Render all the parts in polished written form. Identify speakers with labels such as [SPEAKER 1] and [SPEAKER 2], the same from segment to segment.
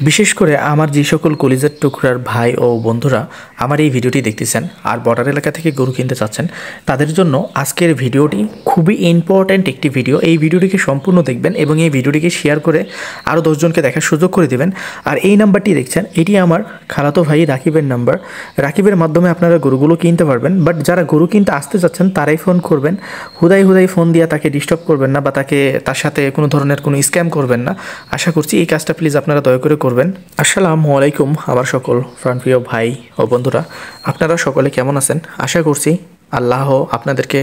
[SPEAKER 1] বিশেষ করে আমার যে সকল কলিজার টুকরার ভাই ও বন্ধুরা আমার এই ভিডিওটি দেখতেছেন আর বর্ডার এলাকা থেকে গরু কিনতে চাচ্ছেন, তাদের জন্য আজকের ভিডিওটি খুবই ইম্পর্ট্যান্ট একটি ভিডিও। এই ভিডিওটিকে সম্পূর্ণ দেখবেন এবং এই ভিডিওটিকে শেয়ার করে আরও 10 জনকে দেখার সুযোগ করে দেবেন। আর এই নাম্বারটি দেখছেন, এটি আমার খালাতো ভাই রাকিবের নাম্বার। রাকিবের মাধ্যমে আপনারা গরুগুলো কিনতে পারবেন। বাট যারা গরু কিনতে আসতে চাচ্ছেন তারাই ফোন করবেন, হুদাই ফোন দিয়ে তাকে ডিস্টার্ব করবেন না বা তার সাথে কোনো ধরনের কোনো স্ক্যাম করবেন না। আশা করছি এই কাজটা প্লিজ আপনারা দয়া করে করবেন। আসসালামু আলাইকুম আমার সকল প্রাণপ্রিয় ভাই ও বন্ধুরা, আপনারা সকলে কেমন আছেন? আশা করছি আল্লাহ আপনাদেরকে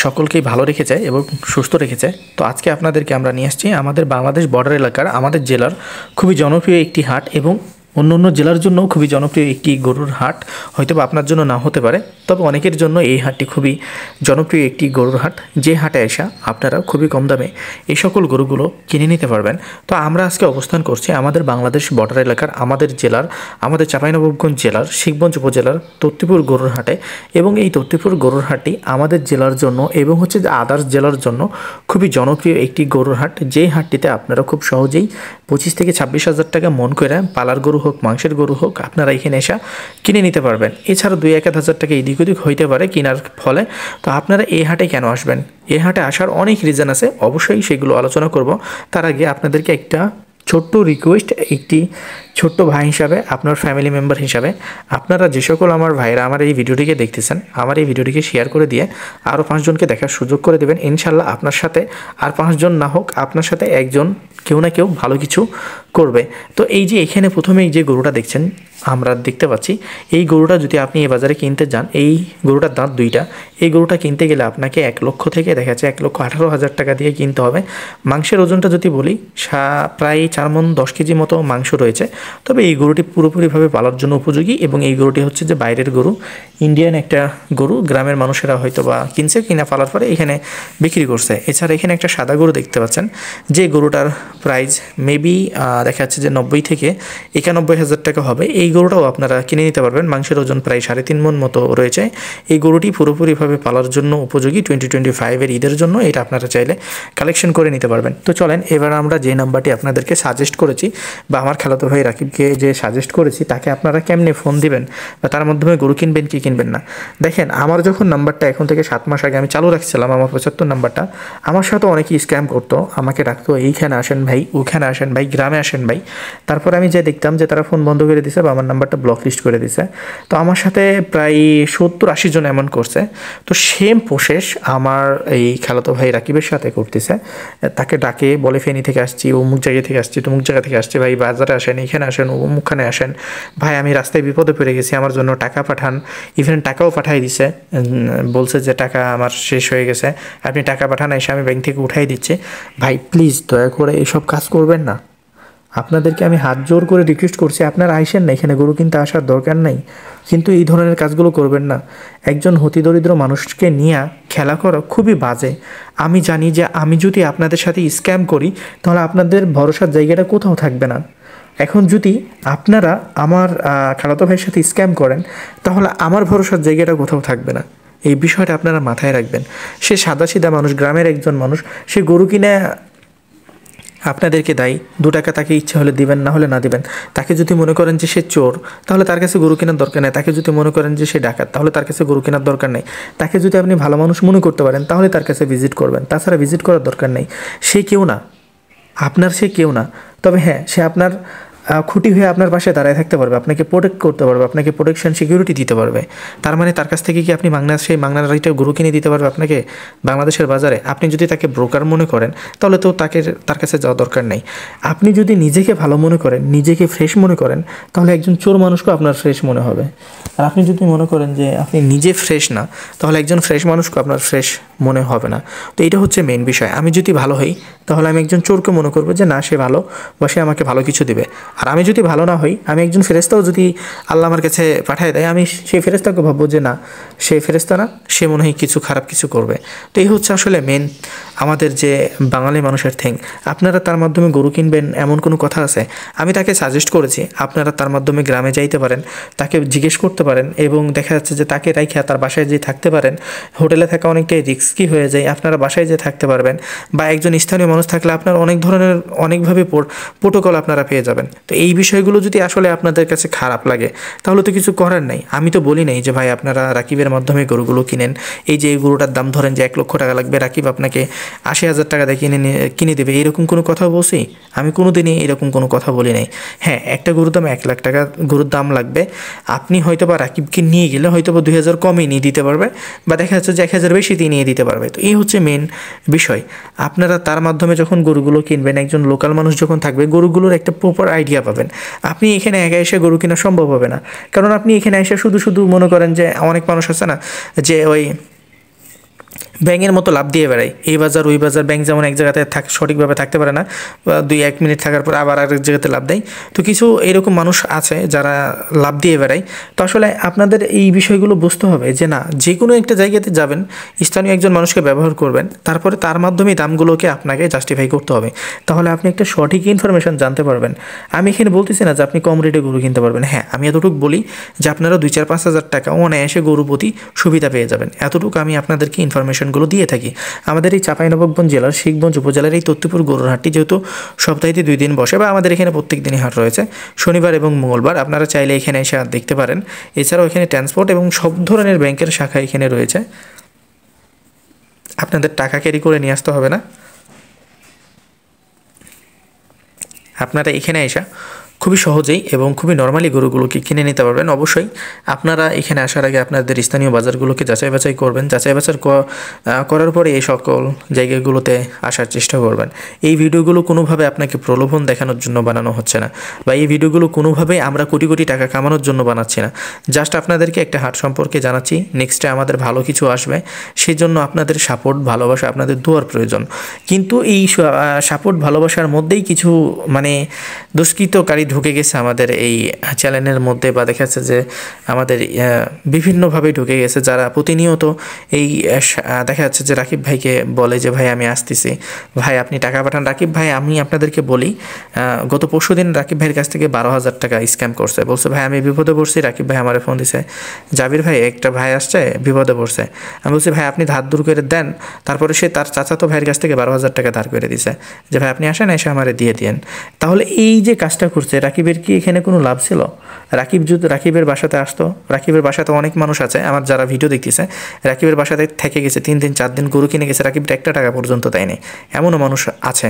[SPEAKER 1] সকলকেই ভালো রেখেছে এবং সুস্থ রেখেছে। তো আজকে আপনাদেরকে আমরা নিয়ে আসছি আমাদের বাংলাদেশ বর্ডার এলাকার আমাদের জেলার খুবই জনপ্রিয় একটি হাট এবং অন্য জেলার জন্য খুবই জনপ্রিয় একটি গরুর হাট। হয়তো বা আপনার জন্য না হতে পারে, তবে অনেকের জন্য এই হাটটি খুবই জনপ্রিয় একটি গরুর হাট, যে হাটে এসে আপনারা খুবই কম দামে এই সকল গরুগুলো কিনে নিতে পারবেন। তো আমরা আজকে অবস্থান করছি আমাদের বাংলাদেশ বর্ডার এলাকার আমাদের জেলার আমাদের চাঁপাইনবাবগঞ্জ জেলার শিখগঞ্জ উপজেলার তত্ত্বপুর গরুর হাটে। এবং এই তত্ত্বপুর গরুর হাটটি আমাদের জেলার জন্য এবং হচ্ছে যে আদার্স জেলার জন্য খুবই জনপ্রিয় একটি গরুর হাট, যেই হাটটিতে আপনারা খুব সহজেই 25 থেকে 26 হাজার টাকা মন করে পালার গরু হোক মাংসের গরু হোক আপনারা এখানে এসে কিনে নিতে পারবেন। এছাড়া 2-1 হাজার টাকা এদিক ওদিক হইতে পারে কেনার ফলে। তো আপনারা এই হাটে কেন আসবেন? এই হাটে আসার অনেক রিজন আছে, অবশ্যই সেগুলো আলোচনা করব। তার আগে আপনাদেরকে একটা ছোট্ট রিকোয়েস্ট, একটি ছোট্ট ভাই হিসাবে, আপনার ফ্যামিলি মেম্বার হিসাবে, আপনারা যে সকল আমার ভাইরা আমার এই ভিডিওটিকে দেখতেছেন, আমার এই ভিডিওটিকে শেয়ার করে দিয়ে আরও 5 জনকে দেখার সুযোগ করে দেবেন। ইনশাল্লাহ আপনার সাথে আর 5 জন না হোক, আপনার সাথে একজন কেউ না কেউ ভালো কিছু করবে। তো এই যে এখানে প্রথমেই যে গরুটা দেখছেন, আমরা দেখতে পাচ্ছি এই গরুটা যদি আপনি এই বাজারে কিনতে যান, এই গরুটার দাঁত 2টা। এই গরুটা কিনতে গেলে আপনাকে 1 লক্ষ থেকে দেখা যাচ্ছে 1,18,000 টাকা দিয়ে কিনতে হবে। মাংসের ওজনটা যদি বলি, প্রায় 4 মণ 10 কেজি মতো মাংস রয়েছে। তবে এই গরুটি পুরোপুরিভাবে পালার জন্য উপযোগী এবং এই গরুটি হচ্ছে যে বাইরের গরু, ইন্ডিয়ান একটা গরু। গ্রামের মানুষেরা হয়তো বা কিনা পালার পরে এখানে বিক্রি করছে। এছাড়া এখানে একটা সাদা গরু দেখতে পাচ্ছেন, যে গরুটার প্রাইস মেবি দেখা যাচ্ছে যে 90 থেকে 91 হাজার টাকা হবে। এই গরুটাও আপনারা কিনে নিতে পারবেন। মাংসের ওজন প্রায় 3.5 মণ মতো রয়েছে। এই গরুটি পুরোপুরিভাবে পালার জন্য উপযোগী। 2025-এর ঈদের জন্য এটা আপনারা চাইলে কালেকশন করে নিতে পারবেন। তো চলেন এবার আমরা যে নাম্বারটি আপনাদেরকে সাজেস্ট করেছি বা আমার খালাতো ভাই রাকিবকে যে সাজেস্ট করেছি, তাকে আপনারা কেমনে ফোন দিবেন বা তার মাধ্যমে গরু কিনবেন কি কিনবেন না। দেখেন, আমার যখন নাম্বারটা এখন থেকে 7 মাস আগে আমি চালু রাখছিলাম, আমার 75 নাম্বারটা, আমার সাথে অনেকেই স্ক্যাম করতো, আমাকে ডাকতো এইখানে আসেন ভাই, ওখানে আসেন ভাই, গ্রামে আসেন ভাই। তারপর আমি যে দেখতাম যে তারা ফোন বন্ধ করে দিছে বা আমার নাম্বারটা ব্লক লিস্ট করে দিছে। তো আমার সাথে প্রায় 70-80 জন এমন করছে। তো সেম প্রসেস আমার এই খালাতো ভাই রাকিবের সাথে করতেছে। তাকে ডাকে বলে, ফেনী থেকে আসছি, অমুক জায়গা থেকে আসছি, তমুক জায়গা থেকে আসছি, ভাই বাজারে আসেন, এখানে আসেন, অমুকখানে আসেন, ভাই আমি রাস্তায় বিপদে পড়ে গেছি, আমার জন্য টাকা পাঠান। ইভেন টাকাও পাঠাই দিছে, বলছে যে টাকা আমার শেষ হয়ে গেছে, আপনি টাকা পাঠান, এসে আমি ব্যাংক থেকে উঠাই দিচ্ছি। ভাই প্লিজ দয়া করে এইসব কাজ করবেন না। আপনাদেরকে আমি হাত জোর করে রিকোয়েস্ট করছি, আপনারা আইসেন না, এখানে গরু কিনতে আসার দরকার নাই, কিন্তু এই ধরনের কাজগুলো করবেন না। একজন অতিদরিদ্র মানুষকে নিয়ে খেলা করা খুবই বাজে। আমি জানি যে আমি যদি আপনাদের সাথে স্ক্যাম করি তাহলে আপনাদের ভরসার জায়গাটা কোথাও থাকবে না। এখন যদি আপনারা আমার খালাতো ভাইয়ের সাথে স্ক্যাম করেন তাহলে আমার ভরসার জায়গাটা কোথাও থাকবে না। এই বিষয়টা আপনারা মাথায় রাখবেন। সে সাদাসিধা মানুষ, গ্রামের একজন মানুষ, সে গরু কিনে আপনাদেরকে দেয়, 2 টাকা তাকে ইচ্ছে হলে দিবেন, না হলে না দিবেন। তাকে যদি মনে করেন যে সে চোর, তাহলে তার কাছে গরু কেনার দরকার নেই। তাকে যদি মনে করেন যে সে ডাকাত, তাহলে তার কাছে গরু কেনার দরকার নেই। তাকে যদি আপনি ভালো মানুষ মনে করতে পারেন তাহলে তার কাছে ভিজিট করবেন, তাছাড়া ভিজিট করার দরকার নেই। সে কেউ না, সে কেউ না। তবে হ্যাঁ, সে আপনার খুঁটি হয়ে আপনার পাশে দাঁড়ায় থাকতে পারবে, আপনাকে প্রোটেক্ট করতে পারবে, আপনাকে প্রোটেকশন সিকিউরিটি দিতে পারবে। তার মানে তার কাছ থেকে কি আপনি সেই মাংনার রাইটা গরু কিনে দিতে পারবে আপনাকে বাংলাদেশের বাজারে? আপনি যদি তাকে ব্রোকার মনে করেন তাহলে তো তার কাছে যাওয়া দরকার নেই। আপনি যদি নিজেকে ভালো মনে করেন, নিজেকে ফ্রেশ মনে করেন, তাহলে একজন চোর মানুষকেও আপনার ফ্রেশ মনে হবে। আর আপনি যদি মনে করেন যে আপনি নিজে ফ্রেশ না, তাহলে একজন ফ্রেশ মানুষকেও আপনার ফ্রেশ মনে হবে না। তো এটা হচ্ছে মেইন বিষয়। আমি যদি ভালো হই তাহলে আমি একজন চোরকে মনে করবো যে না, সে ভালো বা সে আমাকে ভালো কিছু দেবে। আর আমি যদি ভালো না হই, আমি একজন ফেরেশতাও যদি আল্লাহ আমার কাছে পাঠিয়ে দেয়, আমি সেই ফেরেশতাকে ভাববো যে না, সে ফেরেশতা না, সে মনে হয় কিছু খারাপ কিছু করবে। তো এই হচ্ছে আসলে মেন আমাদের যে বাঙালি মানুষের থিং। আপনারা তার মাধ্যমে গরু কিনবেন এমন কোনো কথা আছে? আমি তাকে সাজেস্ট করেছি আপনারা তার মাধ্যমে গ্রামে যাইতে পারেন, তাকে জিজ্ঞেস করতে পারেন এবং দেখা যাচ্ছে যে তাকে রাইখা তার বাসায় যেয়ে থাকতে পারেন। হোটেলে থাকা অনেকটাই রিস্কি হয়ে যায়, আপনারা বাসায় যেয়ে থাকতে পারবেন। বা একজন স্থানীয় মানুষ থাকলে আপনার অনেক ধরনের অনেকভাবে প্রোটোকল আপনারা পেয়ে যাবেন। তো এই বিষয়গুলো যদি আসলে আপনাদের কাছে খারাপ লাগে তাহলে তো কিছু করার নাই। আমি তো বলি নাই যে ভাই আপনারা রাকিবের মাধ্যমে গরুগুলো কিনেন, এই যে এই গরুটার দাম ধরেন যে 1 লক্ষ টাকা লাগবে, রাকিব আপনাকে 80,000 টাকা দিয়ে কিনে দেবে, এরকম কোনো কথা বলছি? আমি কোনো দিনই এরকম কোনো কথা বলি নাই। হ্যাঁ, একটা গরুর দাম 1 লাখ টাকা গরুর দাম লাগবে, আপনি হয়তো বা রাকিবকে নিয়ে গেলে হয়তো বা 2,000 কমে নিয়ে দিতে পারবে, বা দেখা যাচ্ছে যে 1,000 বেশি দিয়ে নিয়ে দিতে পারবে। তো এই হচ্ছে মেন বিষয়। আপনারা তার মাধ্যমে যখন গরুগুলো কিনবেন, একজন লোকাল মানুষ যখন থাকবে, গরুগুলোর একটা প্রপার আইডিয়া পাবেন। আপনি এখানে একা এসে গরু কেনা সম্ভব হবে না, কারণ আপনি এখানে এসে শুধু শুধু মনে করেন যে অনেক মানুষ আছে না যে ওই ব্যাঙের মতো লাভ দিয়ে বেড়ায়, এই বাজার ওই বাজার। ব্যাংক যেমন এক জায়গাতে সঠিকভাবে থাকতে পারে না, 2-1 মিনিট থাকার পর আবার আরেক জায়গাতে লাভ দেয়। তো কিছু এরকম মানুষ আছে যারা লাভ দিয়ে বেড়ায়। তো আসলে আপনাদের এই বিষয়গুলো বুঝতে হবে যে না, যে কোনো একটা জায়গাতে যাবেন, স্থানীয় একজন মানুষকে ব্যবহার করবেন, তারপরে তার মাধ্যমে দামগুলোকে আপনাকে জাস্টিফাই করতে হবে, তাহলে আপনি একটা সঠিক ইনফরমেশন জানতে পারবেন। আমি এখানে বলতেছি না যে আপনি কম রেটে গরু কিনতে পারবেন। হ্যাঁ, আমি এতটুকু বলি যে আপনারা 2-4-5 হাজার টাকা অনায়াসে গরু প্রতি সুবিধা পেয়ে যাবেন, এতটুকু আমি আপনাদেরকে ইনফরমেশনগুলো দিয়ে থাকি। আমাদের এই চাঁপাইনবাবগঞ্জ জেলার শিখগঞ্জ উপজেলার এই তত্ত্বপুর গরুর হাটটি যেহেতু সপ্তাহে 2 দিন বসে, বা আমাদের এখানে প্রত্যেক দিনই হাট রয়েছে, শনিবার এবং মঙ্গলবার, আপনারা চাইলে এখানে এসে দেখতে পারেন। এছাড়াও এখানে ট্রান্সপোর্ট এবং সব ধরনের ব্যাংকের শাখা এখানে রয়েছে, আপনাদের টাকা ক্যারি করে নিয়ে আসতে হবে না। আপনারা এখানে এসে খুবই সহজেই এবং খুবই নর্মালি গরুগুলোকে কিনে নিতে পারবেন। অবশ্যই আপনারা এখানে আসার আগে আপনাদের স্থানীয় বাজারগুলোকে যাচাই বাছাই করবেন, যাচাই বাছাই করার পরে এই সকল জায়গাগুলোতে আসার চেষ্টা করবেন। এই ভিডিওগুলো কোনোভাবে আপনাকে প্রলোভন দেখানোর জন্য বানানো হচ্ছে না, বা এই ভিডিওগুলো কোনোভাবেই আমরা কোটি কোটি টাকা কামানোর জন্য বানাচ্ছি না। জাস্ট আপনাদেরকে একটা হাট সম্পর্কে জানাচ্ছি, নেক্সটে আমাদের ভালো কিছু আসবে, সেই জন্য আপনাদের সাপোর্ট, ভালোবাসা, আপনাদের দোয়ার প্রয়োজন। কিন্তু এই সাপোর্ট ভালোবাসার মধ্যেই কিছু মানে দুষ্কৃতকারী ঢুকে গেছে আমাদের এই চ্যানেলের মধ্যে, বা দেখা যাচ্ছে যে আমাদের বিভিন্নভাবে ঢুকে গেছে, যারা প্রতিনিয়ত এই দেখা যাচ্ছে যে রাকিব ভাইকে বলে যে ভাই আমি আসতেছি, ভাই আপনি টাকা পাঠান। রাকিব ভাই, আমি আপনাদেরকে বলি, গত পরশুদিন রাকিব ভাইয়ের কাছ থেকে 12,000 টাকা স্ক্যাম করছে। বলছে ভাই আমি বিপদে পড়ছি। রাকিব ভাই আমার ফোন দিছে, জাবির ভাই একটা ভাই আসছে বিপদে পড়ছে। আমি বলছি ভাই আপনি ধার দূর করে দেন। তারপরে সে তার চাচাতো ভাইয়ের কাছ থেকে 12,000 টাকা ধার করে দিছে, যে ভাই আপনি আসেন, এসে আমারে দিয়ে দিয়েন। তাহলে এই যে কাজটা করছে, রাকিবের কি এখানে কোনো লাভ ছিল? রাকিব যদি রাকিবের বাসাতে আসতো, রাকিবের বাসাতে অনেক মানুষ আছে আমার যারা ভিডিও দেখতেছে, রাকিবের বাসাতে থেকে গেছে 3 দিন 4 দিন গরু কিনে গেছে, রাকিবের 1 টাকা পর্যন্ত দেয়নি, এমনও মানুষ আছে।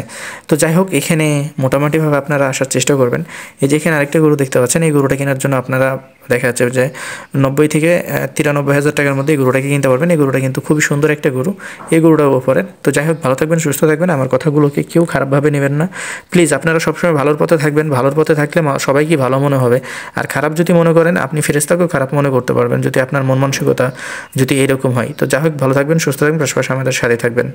[SPEAKER 1] তো যাই হোক, এখানে মোটামুটিভাবে আপনারা আসার চেষ্টা করবেন। এই যে এখানে আরেকটা গরু দেখতে পাচ্ছেন, এই গরুটা কেনার জন্য আপনারা দেখা যাচ্ছে যে 90 থেকে 93,000 টাকার মধ্যে এই গরুটাকে কিনতে পারবেন। এই গরুটা কিন্তু খুবই সুন্দর একটা গরু, এই গরুটাও ওপরের। তো যাই হোক, ভালো থাকবেন, সুস্থ থাকবেন, আমার কথাগুলোকে কেউ খারাপভাবে নেবেন না প্লিজ। আপনারা সবসময় ভালোর পথে থাকবেন, ভালোর পথে থাকলে সবাইকে ভালো মনে হবে। আর খারাপ যদি মনে করেন, আপনি ফেরেশতাকেও খারাপ মনে করতে পারবেন যদি আপনার মন মানসিকতা যদি এরকম হয়। তো যাই হোক, ভালো থাকবেন, সুস্থ থাকবেন, পাশাপাশি আমাদের সাথে থাকবেন।